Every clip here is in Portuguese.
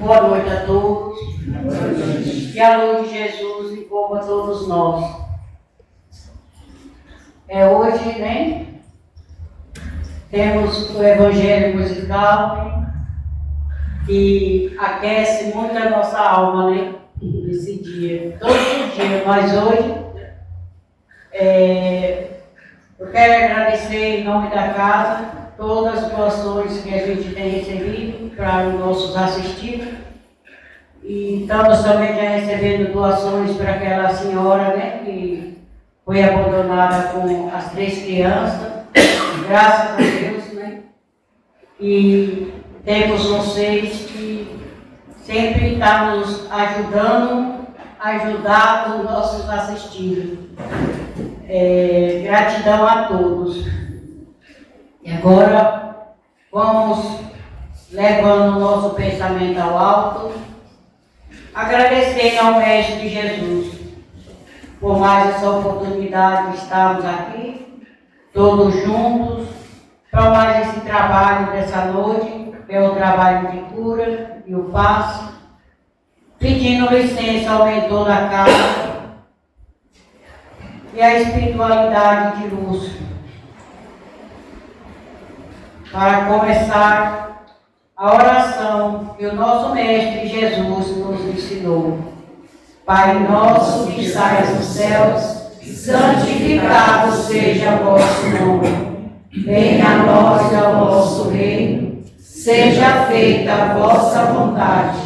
Boa noite a todos. Que a luz de Jesus envolva todos nós. Hoje, né? Temos o Evangelho musical que aquece muito a nossa alma, né? Nesse dia, todos os dias, mas hoje eu quero agradecer em nome da casa todas as doações que a gente tem recebido para os nossos assistidos. E estamos também já recebendo doações para aquela senhora, né, que foi abandonada com as 3 crianças, graças a Deus, né? E temos vocês que sempre estão nos ajudando a ajudar os nossos assistidos. Gratidão a todos. E agora vamos levando o nosso pensamento ao alto, agradecendo ao Mestre Jesus por mais essa oportunidade de estarmos aqui, todos juntos, para mais esse trabalho dessa noite, que é o trabalho de cura e o passe, pedindo licença ao mentor da casa e a espiritualidade de luz, para começar a oração que o nosso Mestre Jesus nos ensinou. Pai nosso que estais nos céus, santificado seja o vosso nome. Venha a nós o vosso reino, seja feita a vossa vontade,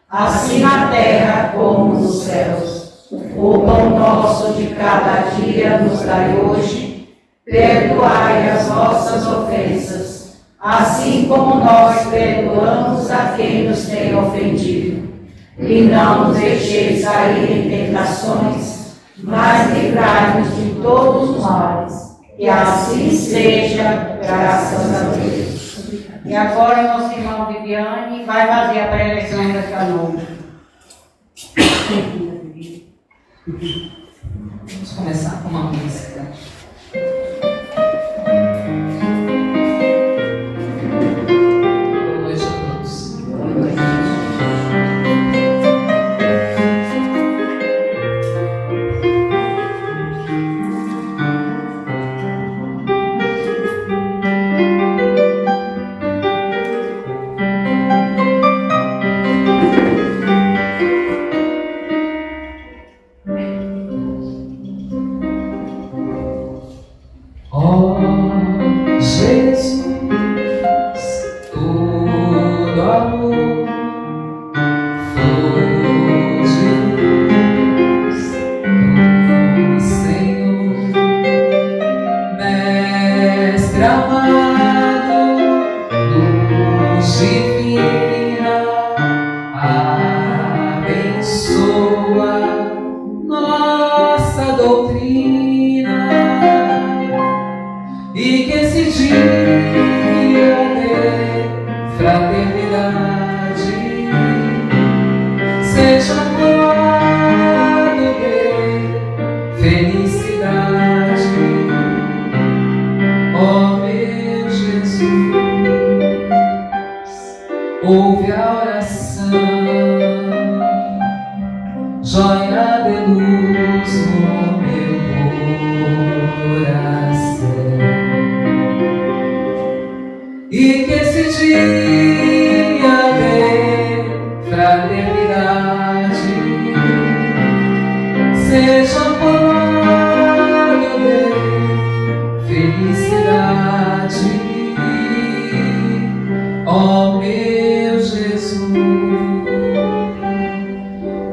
assim na terra como nos céus. O pão nosso de cada dia nos dai hoje, perdoai as nossas ofensas, assim como nós perdoamos a quem nos tem ofendido. E não nos deixeis cair em tentações, mas livrai-nos de todos os males. E assim seja, graças a Deus. E agora nosso irmão Viviane vai fazer a preleção dessa noite. Vamos começar com uma música. Boa noite a todos. Boa noite. Ouve a oração, joia de luz no meu coração, e que esse dia de fraternidade seja plano de felicidade. Ó meu Jesus,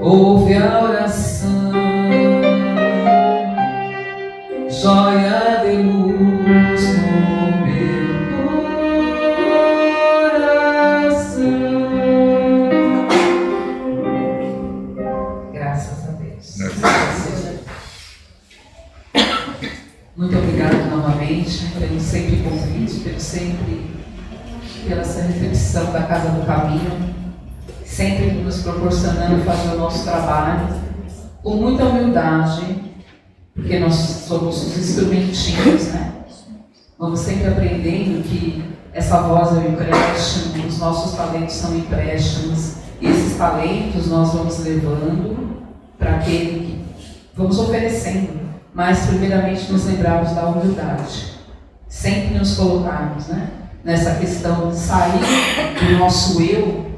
ouve a oração, joia de luz no meu coração. Graças a Deus. Muito obrigado novamente pelo sempre convite, pela essa reflexão da Casa do Caminho, sempre nos proporcionando fazer o nosso trabalho com muita humildade, porque nós somos os instrumentinhos, né? Vamos sempre aprendendo que essa voz é um empréstimo, os nossos talentos são empréstimos, e talentos nós vamos levando para aquele que vamos oferecendo, mas primeiramente nos lembrarmos da humildade, sempre nos colocarmos, né, nessa questão de sair do nosso eu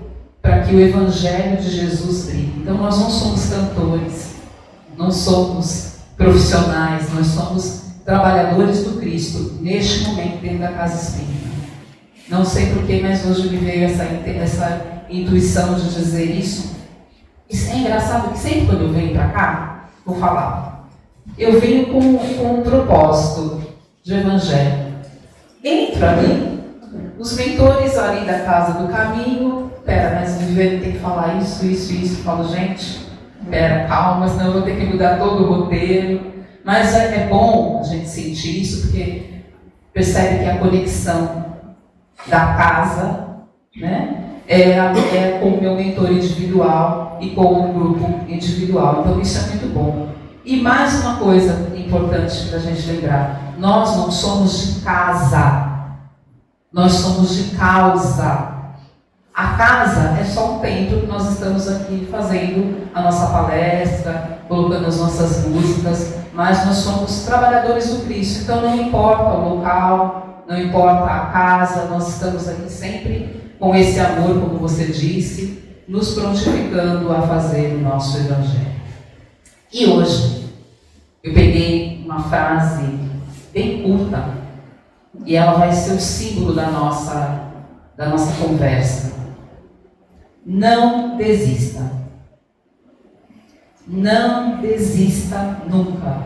para que o Evangelho de Jesus brilhe. Então nós não somos cantores, não somos profissionais, nós somos trabalhadores do Cristo neste momento dentro da casa espírita. Não sei porquê, mas hoje me veio essa intuição de dizer isso. Isso é engraçado que sempre quando eu venho para cá, vou falar, eu venho com um propósito de Evangelho. Entro ali, os mentores ali da Casa do Caminho, mas o Viviane tem que falar isso. Eu falo, gente, calma, senão eu vou ter que mudar todo o roteiro. Mas é bom a gente sentir isso, porque percebe que a conexão da casa, né, é com o meu mentor individual e com o grupo individual. Então isso é muito bom. E mais uma coisa importante para a gente lembrar: nós não somos de casa, nós somos de causa. A casa é só um templo que nós estamos aqui fazendo a nossa palestra, colocando as nossas músicas, mas nós somos trabalhadores do Cristo. Então não importa o local, não importa a casa, nós estamos aqui sempre com esse amor, como você disse, nos prontificando a fazer o nosso Evangelho. E hoje eu peguei uma frase bem curta e ela vai ser o símbolo da nossa conversa. Não desista. Não desista nunca.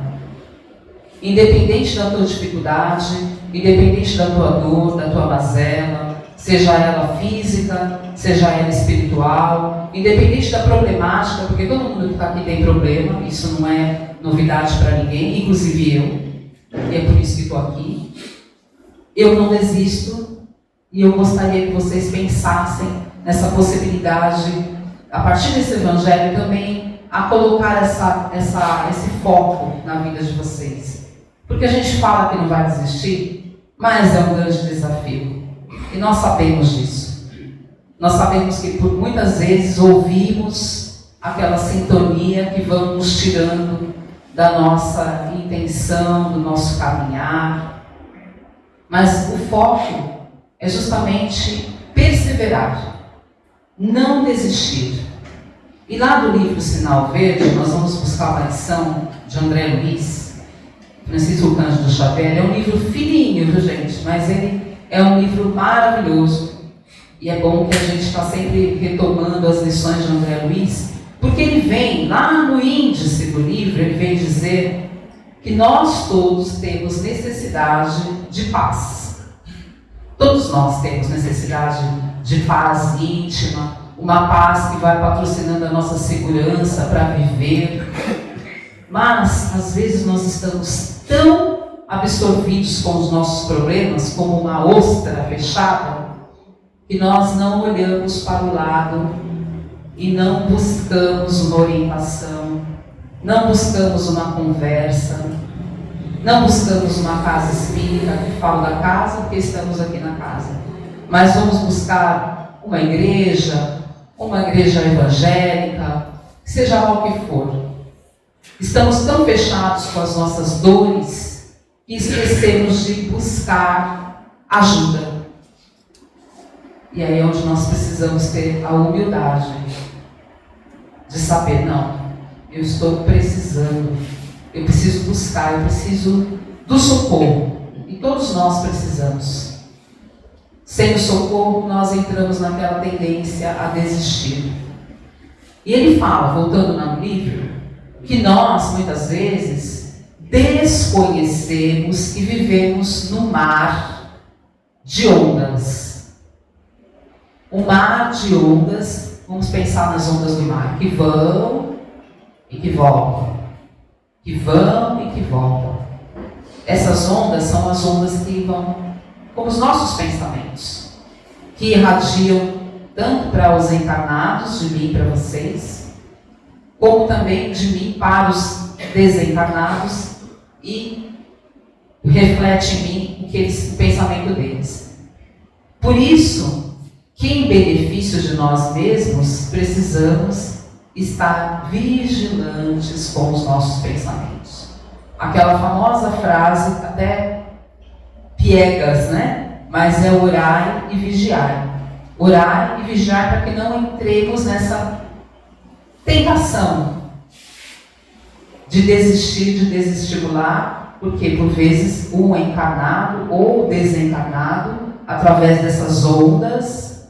Independente da tua dificuldade, independente da tua dor, da tua mazela, seja ela física, seja ela espiritual, independente da problemática, porque todo mundo que está aqui tem problema, isso não é novidade para ninguém, inclusive eu, e é por isso que estou aqui. Eu não desisto e eu gostaria que vocês pensassem nessa possibilidade, a partir desse Evangelho também, a colocar esse foco na vida de vocês. Porque a gente fala que não vai desistir, mas é um grande desafio. E nós sabemos disso. Nós sabemos que por muitas vezes ouvimos aquela sintonia que vamos tirando da nossa intenção, do nosso caminhar. Mas o foco é justamente perseverar. Não desistir. E lá do livro Sinal Verde, nós vamos buscar uma lição de André Luiz, Francisco Cândido Xavier. É um livro fininho, viu, gente? Mas ele é um livro maravilhoso. E é bom que a gente está sempre retomando as lições de André Luiz, porque ele vem, lá no índice do livro, ele vem dizer que nós todos temos necessidade de paz. Todos nós temos necessidade de paz íntima, uma paz que vai patrocinando a nossa segurança para viver. Mas, às vezes, nós estamos tão absorvidos com os nossos problemas, como uma ostra fechada, que nós não olhamos para o lado e não buscamos uma orientação, não buscamos uma conversa, não buscamos uma casa espírita, que fala da casa, porque estamos aqui na casa. Mas vamos buscar uma igreja evangélica, seja lá o que for. Estamos tão fechados com as nossas dores que esquecemos de buscar ajuda. E aí é onde nós precisamos ter a humildade de saber, não, eu estou precisando, eu preciso buscar, eu preciso do socorro. E todos nós precisamos. Sem o socorro, nós entramos naquela tendência a desistir. E ele fala, voltando no livro, que nós, muitas vezes, desconhecemos e vivemos no mar de ondas. O mar de ondas, vamos pensar nas ondas do mar, que vão e que voltam. Que vão e que voltam. Essas ondas são as ondas que vão como os nossos pensamentos, que irradiam tanto para os encarnados, de mim para vocês, como também de mim para os desencarnados, e reflete em mim o pensamento deles. Por isso que em benefício de nós mesmos precisamos estar vigilantes com os nossos pensamentos. Aquela famosa frase, até piegas, né? Mas é orar e vigiar. Orar e vigiar para que não entremos nessa tentação de desistir, de desestimular, porque por vezes um encarnado ou desencarnado, através dessas ondas,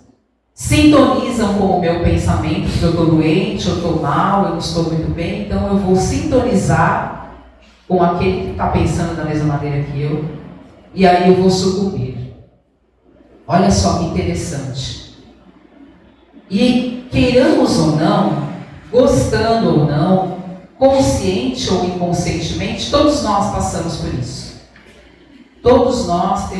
sintonizam com o meu pensamento, que eu estou doente, eu estou mal, eu não estou muito bem, então eu vou sintonizar com aquele que está pensando da mesma maneira que eu, e aí eu vou sucumbir. Olha só que interessante. E queiramos ou não, gostando ou não, consciente ou inconscientemente, todos nós passamos por isso. Todos nós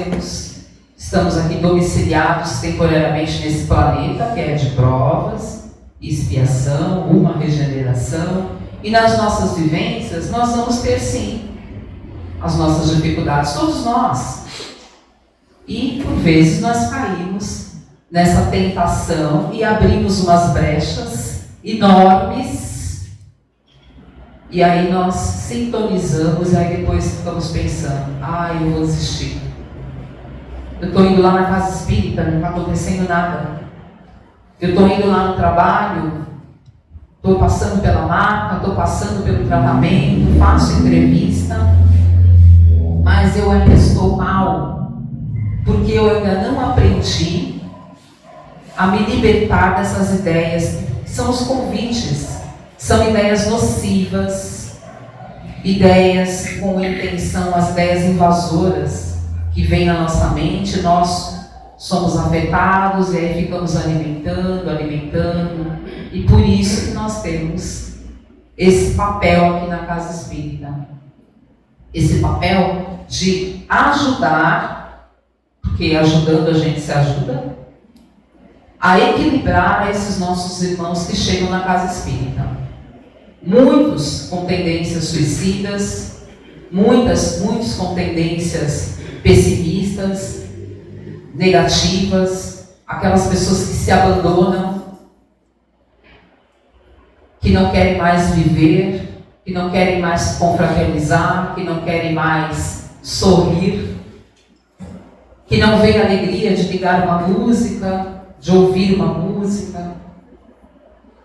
estamos aqui domiciliados temporariamente nesse planeta, que é de provas, expiação, uma regeneração, e nas nossas vivências nós vamos ter sim as nossas dificuldades, todos nós. E por vezes nós caímos nessa tentação e abrimos umas brechas enormes, e aí nós sintonizamos, e aí depois ficamos pensando, eu vou desistir. Eu estou indo lá na casa espírita, não está acontecendo nada. Eu estou indo lá no trabalho, estou passando pela maca, estou passando pelo tratamento, faço entrevista, mas eu ainda estou mal, porque eu ainda não aprendi a me libertar dessas ideias, que são os convites, são ideias nocivas, ideias com intenção, as ideias invasoras, que vem na nossa mente, nós somos afetados e aí ficamos alimentando, e por isso que nós temos esse papel aqui na Casa Espírita, esse papel de ajudar, porque ajudando a gente se ajuda, a equilibrar esses nossos irmãos que chegam na Casa Espírita. Muitos com tendências suicidas, muitos com tendências pessimistas, negativas, aquelas pessoas que se abandonam, que não querem mais viver, que não querem mais confraternizar, que não querem mais sorrir, que não veem alegria de ligar uma música, de ouvir uma música,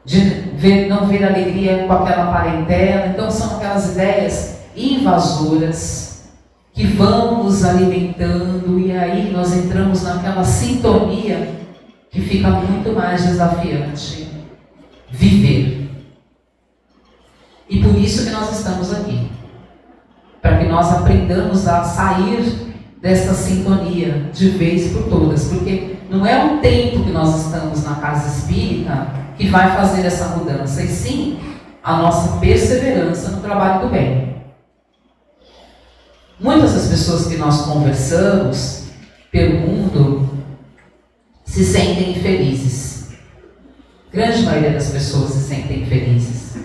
de não ver alegria com aquela parentela. Então são aquelas ideias invasoras que vão nos alimentando, e aí nós entramos naquela sintonia que fica muito mais desafiante viver. E por isso que nós estamos aqui, para que nós aprendamos a sair dessa sintonia de vez por todas, porque não é um tempo que nós estamos na Casa Espírita que vai fazer essa mudança, e sim a nossa perseverança no trabalho do bem. Muitas das pessoas que nós conversamos pelo mundo se sentem infelizes. A grande maioria das pessoas se sentem infelizes.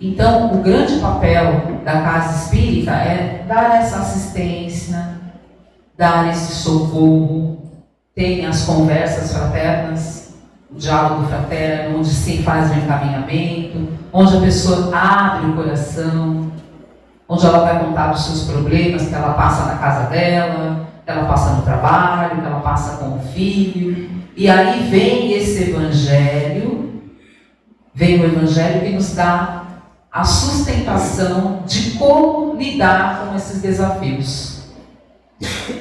Então, o grande papel da Casa Espírita é dar essa assistência, dar esse socorro, tem as conversas fraternas, o diálogo fraterno, onde se faz o encaminhamento, onde a pessoa abre o coração, onde ela vai contar dos seus problemas que ela passa na casa dela, que ela passa no trabalho, que ela passa com o filho. E aí vem esse Evangelho, vem o Evangelho que nos dá a sustentação de como lidar com esses desafios,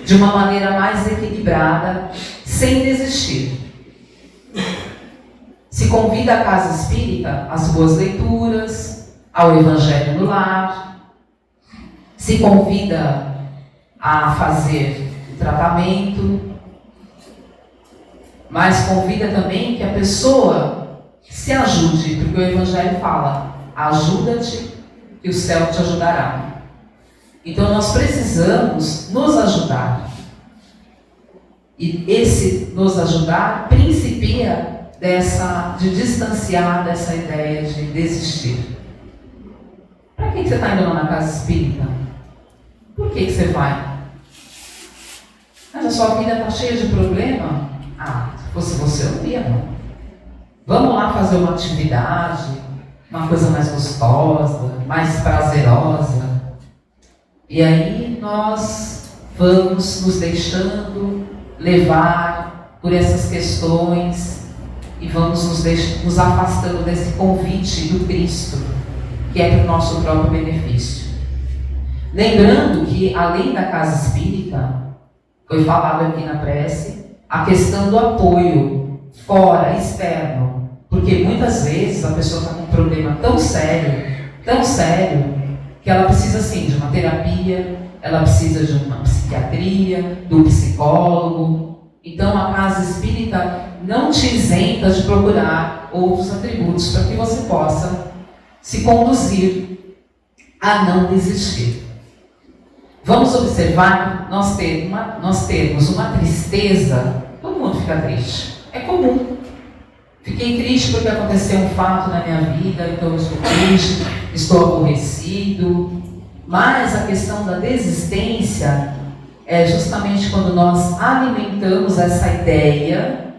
de uma maneira mais equilibrada, sem desistir. Se convida a Casa Espírita às boas leituras, ao Evangelho no lar, se convida a fazer o tratamento, mas convida também que a pessoa se ajude, porque o Evangelho fala, ajuda-te que o céu te ajudará. Então nós precisamos nos ajudar. E esse nos ajudar principia de distanciar dessa ideia de desistir. Para que você está indo lá na Casa Espírita? Por que você vai? Mas a sua vida está cheia de problema? fosse você, eu não ia, não. Vamos lá fazer uma atividade, uma coisa mais gostosa, mais prazerosa. E aí nós vamos nos deixando levar por essas questões e vamos nos afastando desse convite do Cristo, que é para o nosso próprio benefício. Lembrando que, além da casa espírita, foi falado aqui na prece, a questão do apoio fora, externo, porque muitas vezes a pessoa está com um problema tão sério, que ela precisa sim de uma terapia, ela precisa de uma psiquiatria, do psicólogo. Então a casa espírita não te isenta de procurar outros atributos para que você possa se conduzir a não desistir. Vamos observar, nós termos uma tristeza, todo mundo fica triste, é comum. Fiquei triste porque aconteceu um fato na minha vida, então eu estou triste, estou aborrecido. Mas a questão da desistência é justamente quando nós alimentamos essa ideia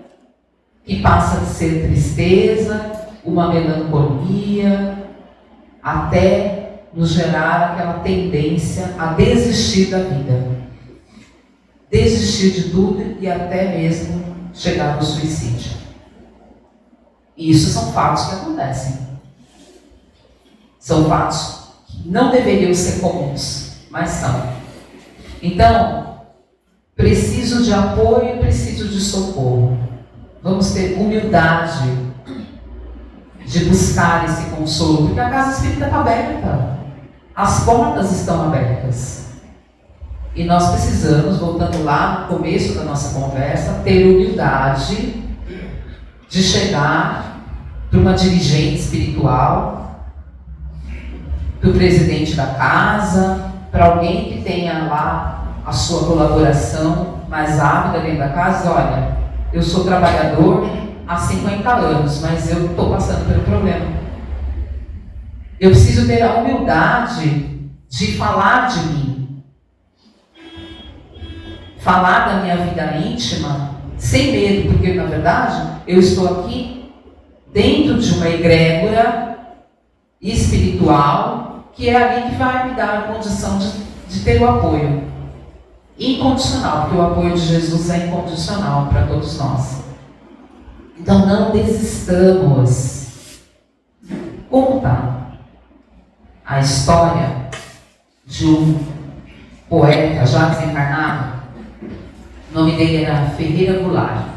que passa de ser tristeza, uma melancolia, até nos gerar aquela tendência a desistir da vida. Desistir de tudo e até mesmo chegar no suicídio. E isso são fatos que acontecem. São fatos que não deveriam ser comuns, mas são. Então, preciso de apoio, preciso de socorro. Vamos ter humildade de buscar esse consolo, porque a casa espírita está aberta. As portas estão abertas. E nós precisamos, voltando lá no começo da nossa conversa, ter humildade de chegar para uma dirigente espiritual, para o presidente da casa, para alguém que tenha lá a sua colaboração mais ávida dentro da casa. Olha, eu sou trabalhador há 50 anos, mas eu estou passando pelo problema. Eu preciso ter a humildade de falar de mim, falar da minha vida íntima, sem medo, porque na verdade eu estou aqui dentro de uma egrégora espiritual, que é ali que vai me dar a condição de ter o apoio incondicional, porque o apoio de Jesus é incondicional para todos nós. Então não desistamos. Conta a história de um poeta já desencarnado. O nome dele era Ferreira Goulart.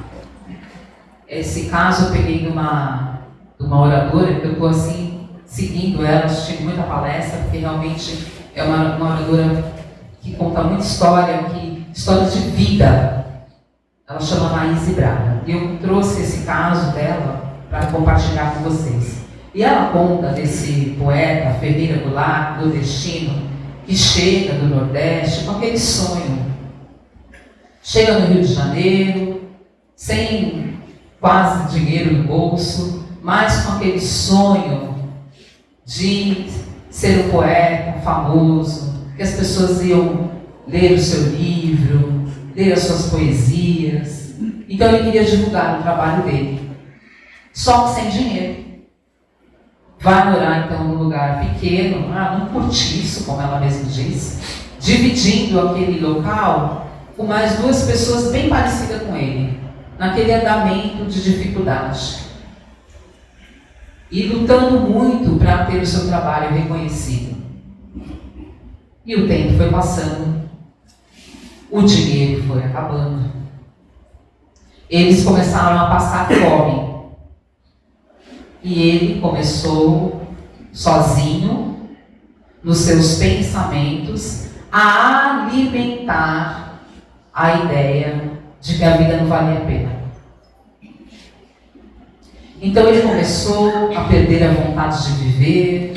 Esse caso eu peguei de uma oradora, que eu estou assim, seguindo ela, assistindo muita palestra, porque realmente é uma oradora que conta muita história de vida. Ela chama Maíse Braga. E eu trouxe esse caso dela para compartilhar com vocês. E ela conta desse poeta, Ferreira Goulart, nordestino, que chega do Nordeste com aquele sonho. Chega no Rio de Janeiro, sem quase dinheiro no bolso, mas com aquele sonho de ser um poeta famoso, que as pessoas iam ler o seu livro, ler as suas poesias. Então ele queria divulgar o trabalho dele, só que sem dinheiro. Vai morar então num lugar pequeno, num cortiço, como ela mesma diz, dividindo aquele local com mais duas pessoas bem parecidas com ele, naquele andamento de dificuldade. E lutando muito para ter o seu trabalho reconhecido. E o tempo foi passando, o dinheiro foi acabando. Eles começaram a passar fome. E ele começou, sozinho, nos seus pensamentos, a alimentar a ideia de que a vida não valia a pena. Então ele começou a perder a vontade de viver,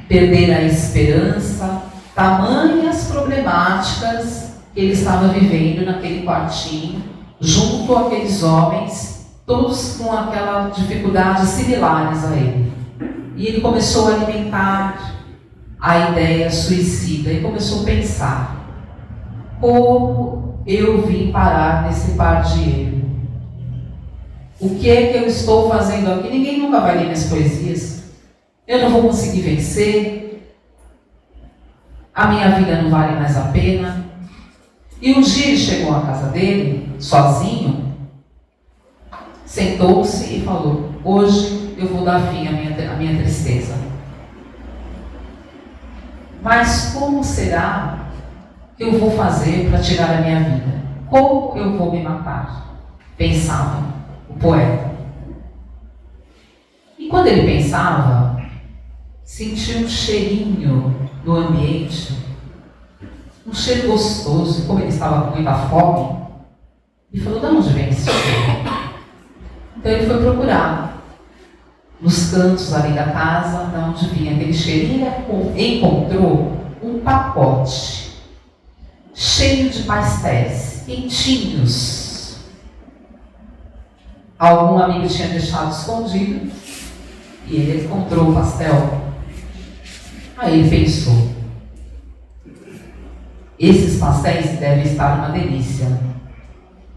perder a esperança, tamanhas problemáticas que ele estava vivendo naquele quartinho, junto àqueles homens, todos com aquela dificuldade similares a ele. E ele começou a alimentar a ideia suicida e começou a pensar: como eu vim parar nesse par de erro? O que é que eu estou fazendo aqui? Ninguém nunca vai ler minhas poesias. Eu não vou conseguir vencer. A minha vida não vale mais a pena. E um dia ele chegou à casa dele, sozinho, sentou-se e falou: hoje eu vou dar fim à minha tristeza. Mas como será que eu vou fazer para tirar a minha vida? Como eu vou me matar? Pensava o poeta. E quando ele pensava, sentia um cheirinho no ambiente, um cheiro gostoso. Como ele estava com muita fome, ele falou: de onde vem esse cheiro? Então ele foi procurar nos cantos ali da casa, de onde vinha aquele cheirinho. Ele encontrou um pacote cheio de pastéis quentinhos. Algum amigo tinha deixado escondido e ele encontrou o pastel. Aí ele pensou: esses pastéis devem estar uma delícia.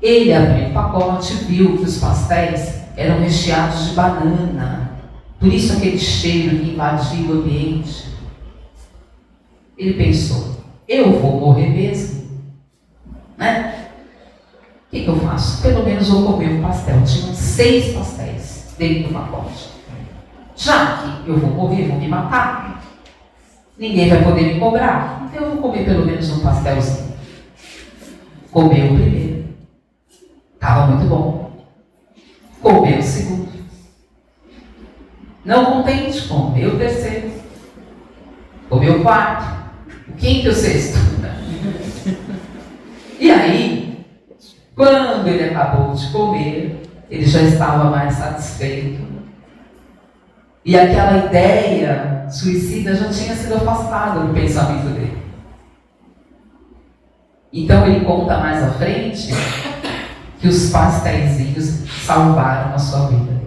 Ele abriu o pacote e viu que os pastéis eram recheados de banana. Por isso aquele cheiro que invadiu o ambiente. Ele pensou: eu vou morrer mesmo, né? O que eu faço? Pelo menos vou comer um pastel. Tinham 6 pastéis dentro do pacote. Já que eu vou morrer, vou me matar, ninguém vai poder me cobrar, então eu vou comer pelo menos um pastelzinho. Comeu o primeiro, estava muito bom. Comeu o segundo, não contente, comeu o terceiro, comeu o quarto, o quinto e o sexto. E aí, quando ele acabou de comer, ele já estava mais satisfeito. E aquela ideia suicida já tinha sido afastada do pensamento dele. Então ele conta mais à frente que os pastéisinhos salvaram a sua vida.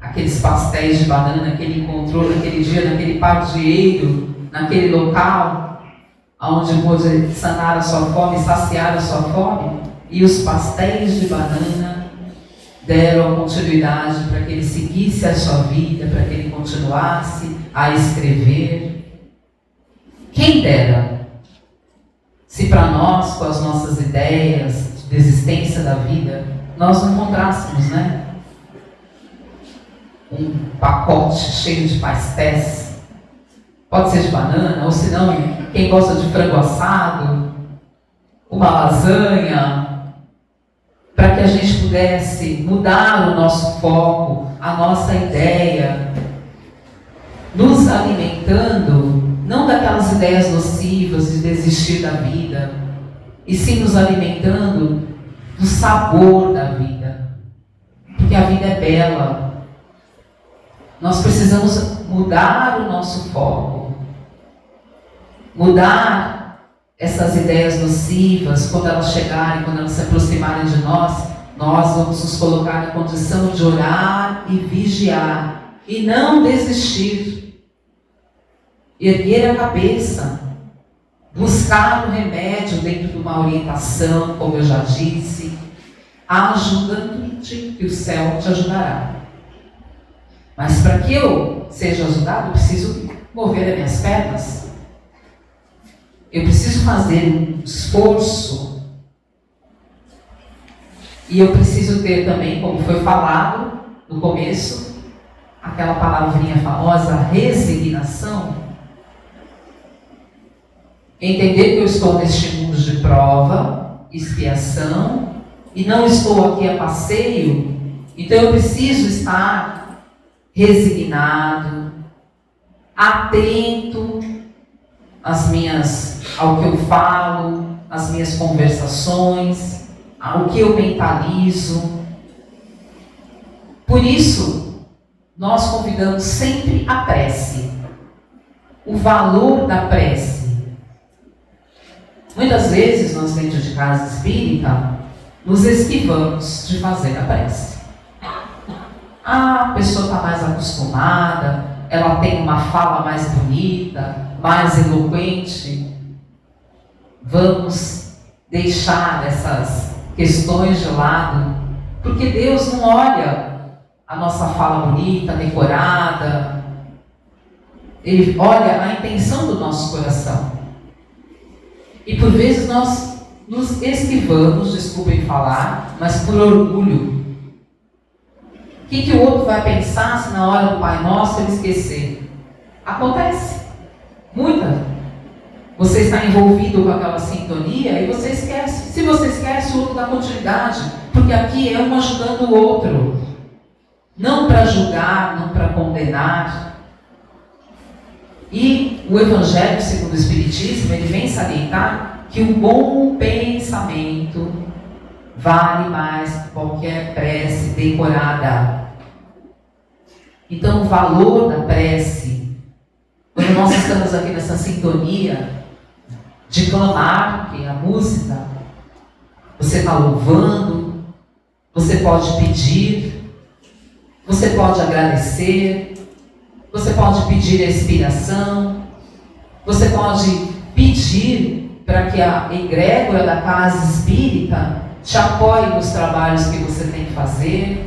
Aqueles pastéis de banana que ele encontrou naquele dia, naquele padroeiro, naquele local, onde pôde sanar a sua fome, saciar a sua fome, e os pastéis de banana deram a continuidade para que ele seguisse a sua vida, para que ele continuasse a escrever. Quem dera se para nós, com as nossas ideias de existência da vida, nós não encontrássemos, né? Um pacote cheio de pastéis, pode ser de banana, ou se não, quem gosta de frango assado, uma lasanha, para que a gente pudesse mudar o nosso foco, a nossa ideia, nos alimentando, não daquelas ideias nocivas de desistir da vida, e sim nos alimentando do sabor da vida, porque a vida é bela. Nós precisamos mudar o nosso foco, mudar essas ideias nocivas. Quando elas chegarem, quando elas se aproximarem de nós, nós vamos nos colocar na condição de orar e vigiar, e não desistir, erguer a cabeça, buscar o remédio dentro de uma orientação, como eu já disse, ajudando-te, que o céu te ajudará. Mas para que eu seja ajudado, eu preciso mover as minhas pernas. Eu preciso fazer um esforço. E eu preciso ter também, como foi falado no começo, aquela palavrinha famosa, resignação. Entender que eu estou neste mundo de prova, expiação, e não estou aqui a passeio, então eu preciso estar resignado, atento ao que eu falo, às minhas conversações, ao que eu mentalizo. Por isso, nós convidamos sempre a prece, o valor da prece. Muitas vezes, nós dentro de casa espírita, nos esquivamos de fazer a prece. A pessoa está mais acostumada, ela tem uma fala mais bonita, mais eloquente. Vamos deixar essas questões de lado Porque Deus não olha a nossa fala bonita, decorada. Ele olha a intenção do nosso coração. E por vezes nós nos esquivamos, desculpem falar, mas por orgulho. O que o outro vai pensar se na hora do Pai Nosso ele esquecer? Acontece. Muita. Você está envolvido com aquela sintonia e você esquece. Se você esquece, o outro dá continuidade. Porque aqui é um ajudando o outro. Não para julgar, não para condenar. E o Evangelho, segundo o Espiritismo, ele vem salientar que um bom pensamento vale mais que qualquer prece decorada. Então, o valor da prece, quando nós estamos aqui nessa sintonia de clamar, que é a música, você está louvando, você pode pedir, você pode agradecer, você pode pedir a inspiração, você pode pedir para que a egrégora da casa espírita te apoie nos trabalhos que você tem que fazer,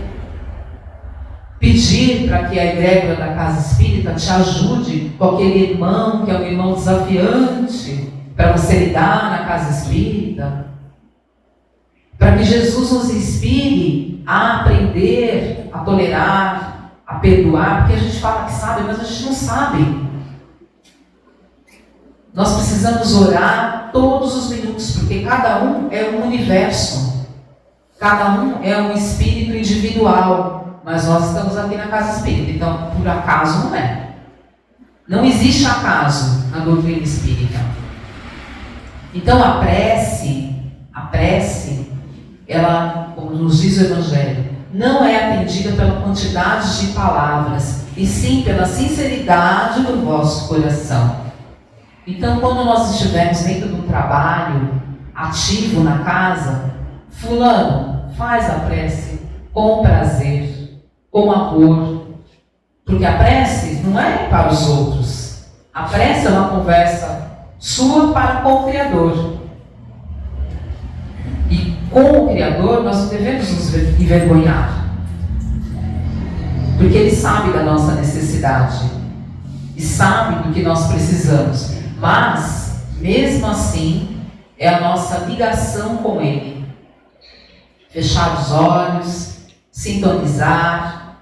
pedir para que a egrégora da casa espírita te ajude com aquele irmão que é um irmão desafiante para você lidar na casa espírita, para que Jesus nos inspire a aprender, a tolerar, a perdoar, porque a gente fala que sabe, mas a gente não sabe. Nós precisamos orar todos os minutos, porque cada um é um universo, cada um é um espírito individual, mas nós estamos aqui na casa espírita, então por acaso não é. Não existe acaso na doutrina espírita. Então a prece, ela, como nos diz o Evangelho, não é atendida pela quantidade de palavras, e sim pela sinceridade do vosso coração. Então, quando nós estivermos dentro de um trabalho ativo na casa, fulano, faz a prece com prazer, com amor, porque a prece não é para os outros. A prece é uma conversa sua para com o Criador. E com o Criador nós não devemos nos envergonhar, porque Ele sabe da nossa necessidade e sabe do que nós precisamos. Mas, mesmo assim, é a nossa ligação com Ele. Fechar os olhos, sintonizar,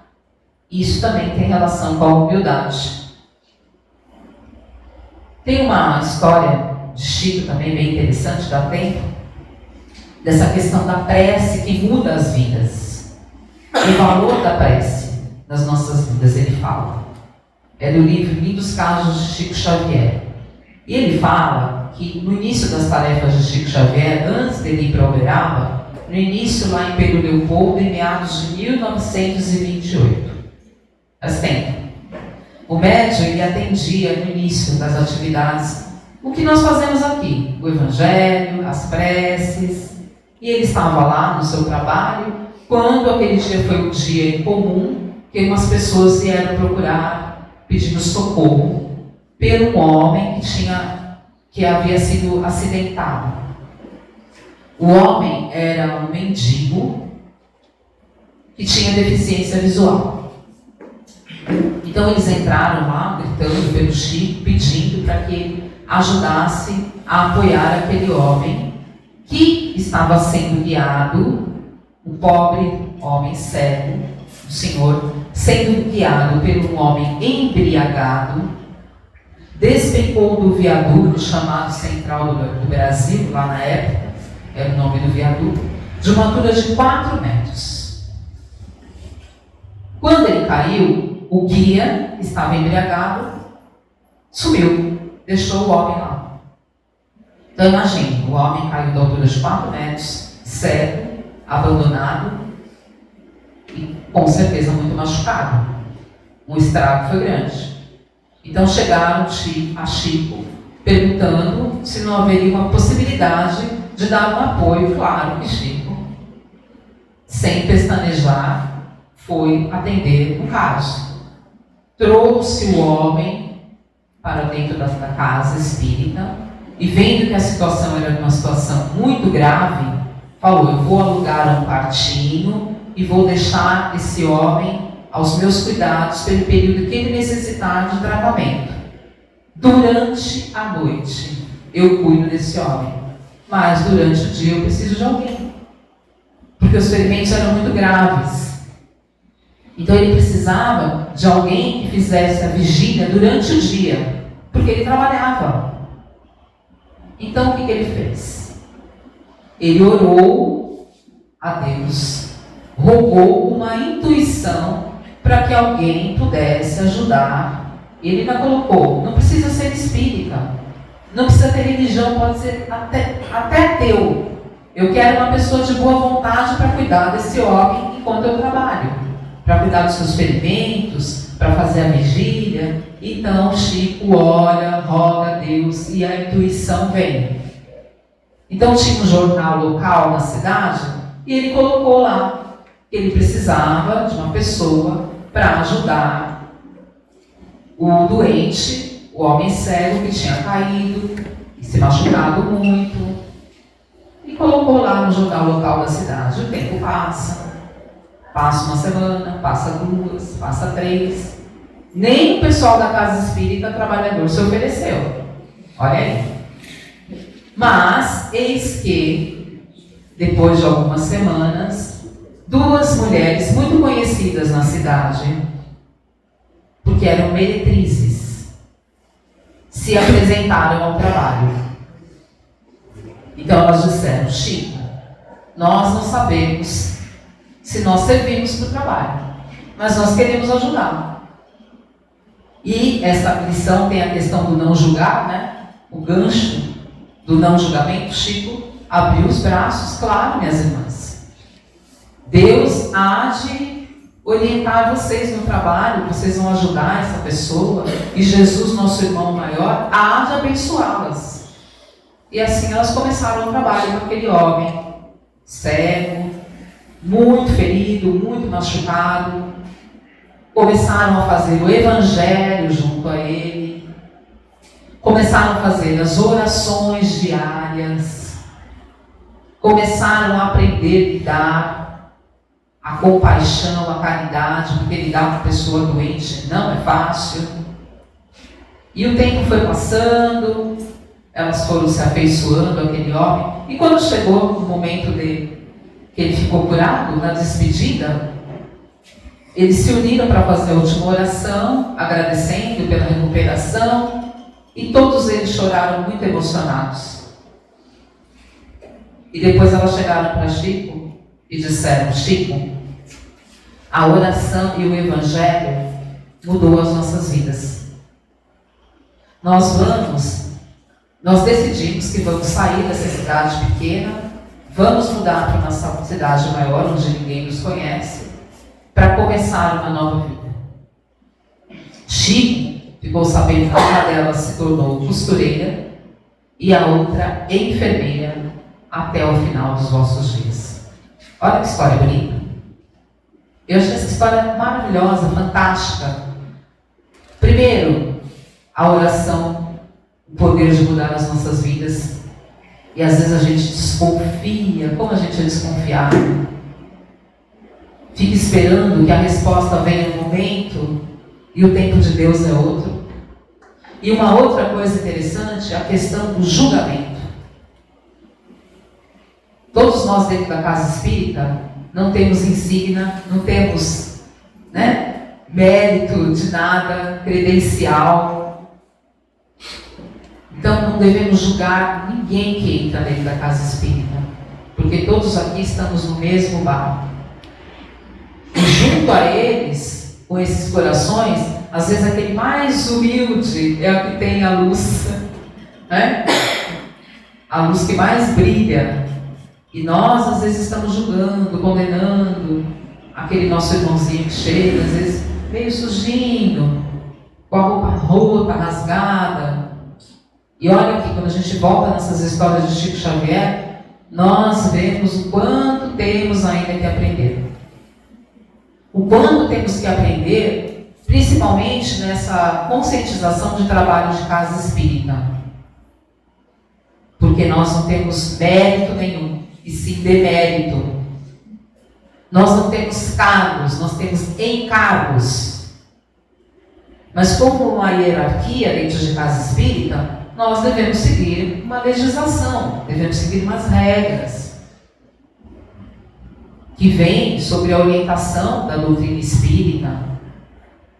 isso também tem relação com a humildade. Tem uma história de Chico também bem interessante, dá tempo, dessa questão da prece que muda as vidas. O valor da prece nas nossas vidas, ele fala. É do livro Lindos Casos de Chico Xavier. E ele fala que no início das tarefas de Chico Xavier, antes dele ir para Uberaba, no início lá em Pedro Leopoldo, em meados de 1928. Faz tempo. O médium, ele atendia no início das atividades o que nós fazemos aqui, o Evangelho, as preces, e ele estava lá no seu trabalho, quando aquele dia foi um dia incomum, que umas pessoas vieram procurar, pedindo socorro, pelo homem que havia sido acidentado. O homem era um mendigo que tinha deficiência visual. Então eles entraram lá, gritando pelo Chico, pedindo para que ele ajudasse a apoiar aquele homem que estava sendo guiado, o pobre homem cego, o senhor, sendo guiado por um homem embriagado, despencou do viaduto chamado Central do Brasil, lá na época, era o nome do viaduto, de uma altura de 4 metros. Quando ele caiu, o guia, que estava embriagado, sumiu, deixou o homem lá. Então imagine, o homem caiu da altura de 4 metros, cego, abandonado e com certeza muito machucado. O estrago foi grande. Então chegaram a Chico perguntando se não haveria uma possibilidade de dar um apoio. Claro que Chico, sem pestanejar, foi atender o caso. Trouxe o homem para dentro da casa espírita e, vendo que a situação era uma situação muito grave, falou: eu vou alugar um quartinho e vou deixar esse homem aos meus cuidados pelo período que ele necessitar de tratamento. Durante a noite eu cuido desse homem, mas durante o dia eu preciso de alguém, porque os ferimentos eram muito graves. Então ele precisava de alguém que fizesse a vigília durante o dia, porque ele trabalhava. Então o que ele fez? Ele orou a Deus, rogou uma intuição para que alguém pudesse ajudar. Ele ainda colocou, não precisa ser espírita, não precisa ter religião, pode ser até ateu. Eu quero uma pessoa de boa vontade para cuidar desse homem enquanto eu trabalho, para cuidar dos seus ferimentos, para fazer a vigília. Então Chico ora, roga a Deus e a intuição vem. Então tinha um jornal local na cidade e ele colocou lá que ele precisava de uma pessoa para ajudar o doente, o homem cego que tinha caído e se machucado muito. E colocou lá no jornal local da cidade. O tempo passa uma semana, passa 2, passa 3. Nem o pessoal da casa espírita trabalhador se ofereceu. Olha aí. Mas, eis que, depois de algumas semanas, 2 mulheres muito conhecidas na cidade, porque eram meretrizes, se apresentaram ao trabalho. Então elas disseram: Chico, nós não sabemos se nós servimos para o trabalho, mas nós queremos ajudar. E essa lição tem a questão do não julgar, né? O gancho do não julgamento. Chico abriu os braços, claro, minhas irmãs. Deus há de orientar vocês no trabalho, vocês vão ajudar essa pessoa, e Jesus, nosso irmão maior, há de abençoá-las. E assim elas começaram o trabalho com aquele homem cego, muito ferido, muito machucado. Começaram a fazer o evangelho junto a ele. Começaram a fazer as orações diárias. Começaram a aprender a lidar a compaixão, a caridade, porque lidar com a pessoa doente não é fácil. E o tempo foi passando, elas foram se afeiçoando àquele homem, e quando chegou o momento que ele ficou curado, na despedida, eles se uniram para fazer a última oração, agradecendo pela recuperação, e todos eles choraram muito emocionados. E depois elas chegaram para Chico e disseram: Chico, a oração e o evangelho mudou as nossas vidas. Nós decidimos que vamos sair dessa cidade pequena, vamos mudar para uma cidade maior, onde ninguém nos conhece, para começar uma nova vida. Chico ficou sabendo que uma delas se tornou costureira e a outra enfermeira até o final dos vossos dias. Olha que história bonita. Eu achei essa história maravilhosa, fantástica. Primeiro, a oração, o poder de mudar as nossas vidas. E às vezes a gente desconfia, como a gente é desconfiado. Fica esperando que a resposta venha no momento e o tempo de Deus é outro. E uma outra coisa interessante é a questão do julgamento. Todos nós dentro da casa espírita não temos insígnia, não temos, mérito de nada, credencial. Então não devemos julgar ninguém que entra dentro da casa espírita, porque todos aqui estamos no mesmo barco. E junto a eles, com esses corações, às vezes aquele mais humilde é o que tem a luz, a luz que mais brilha. E nós às vezes estamos julgando, condenando aquele nosso irmãozinho que chega, às vezes meio sujinho, com a roupa rota, rasgada. E olha aqui, quando a gente volta nessas histórias de Chico Xavier, nós vemos o quanto temos ainda que aprender. O quanto temos que aprender, principalmente nessa conscientização de trabalho de casa espírita. Porque nós não temos mérito nenhum, e sim demérito. Nós não temos cargos, nós temos encargos. Mas como uma hierarquia dentro de casa espírita, nós devemos seguir uma legislação, devemos seguir umas regras que vêm sobre a orientação da doutrina espírita.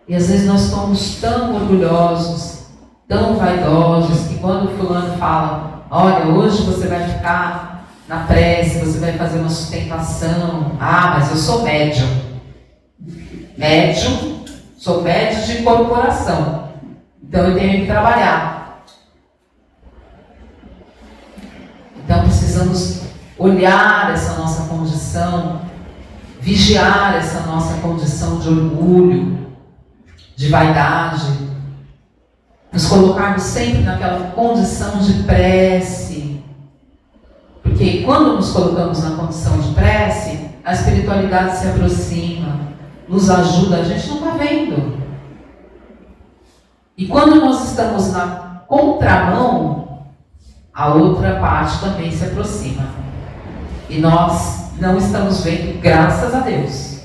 E às vezes nós somos tão orgulhosos, tão vaidosos, que quando o fulano fala, olha, hoje você vai ficar na prece, você vai fazer uma sustentação. Ah, mas eu sou médium. Médium, sou médium de corporação. Então eu tenho que trabalhar. Então precisamos olhar essa nossa condição, vigiar essa nossa condição de orgulho, de vaidade, nos colocarmos sempre naquela condição de prece. Porque quando nos colocamos na condição de prece, a espiritualidade se aproxima, nos ajuda, a gente não está vendo. E quando nós estamos na contramão, a outra parte também se aproxima. E nós não estamos vendo, graças a Deus.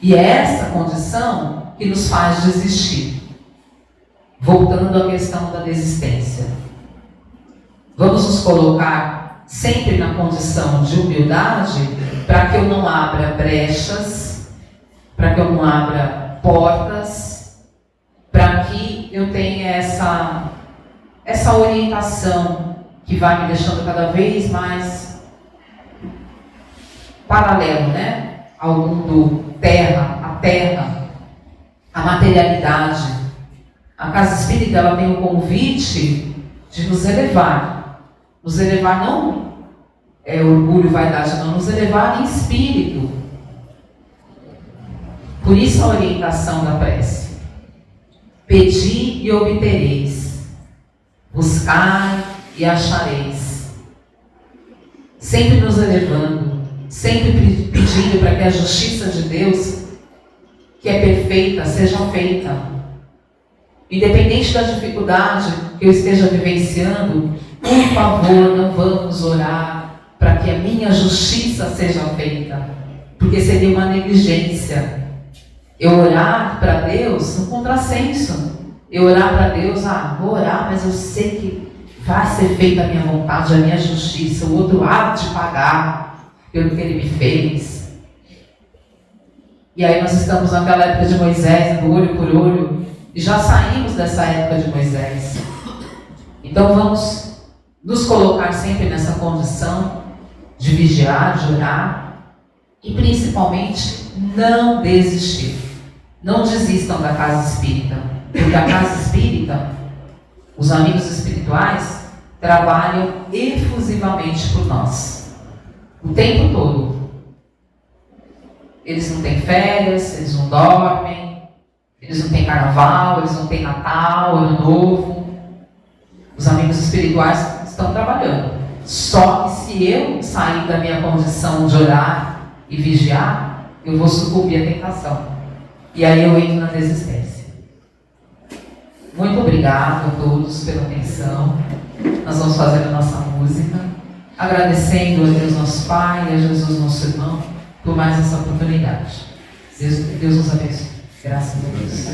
E é essa condição que nos faz desistir. Voltando à questão da desistência. Vamos nos colocar sempre na condição de humildade para que eu não abra brechas, para que eu não abra portas, para que eu tenha essa orientação que vai me deixando cada vez mais paralelo, né? Ao mundo terra, a materialidade. A casa espírita, ela tem o convite de nos elevar não é orgulho, vaidade, não, nos elevar em espírito. Por isso a orientação da prece. Pedi e obtereis, buscai e achareis. Sempre nos elevando, sempre pedindo para que a justiça de Deus, que é perfeita, seja feita. Independente da dificuldade que eu esteja vivenciando, por favor, não vamos orar para que a minha justiça seja feita, porque seria uma negligência. Eu orar para Deus, um contrassenso. Eu orar para Deus, vou orar, mas eu sei que vai ser feita a minha vontade, a minha justiça. O outro há de pagar pelo que ele me fez. E aí nós estamos naquela época de Moisés, do olho por olho, e já saímos dessa época de Moisés. Então vamos nos colocar sempre nessa condição de vigiar, de orar, e principalmente não desistir. Não desistam da casa espírita, porque a casa espírita, os amigos espirituais, trabalham efusivamente por nós, o tempo todo. Eles não têm férias, eles não dormem, eles não têm carnaval, eles não têm Natal, Ano Novo. Os amigos espirituais estão trabalhando. Só que se eu sair da minha condição de orar e vigiar, eu vou sucumbir à tentação. E aí eu entro na desistência. Muito obrigado a todos pela atenção. Nós vamos fazer a nossa música, agradecendo a Deus nosso Pai e a Jesus nosso irmão por mais essa oportunidade. Deus nos abençoe. Graças a Deus.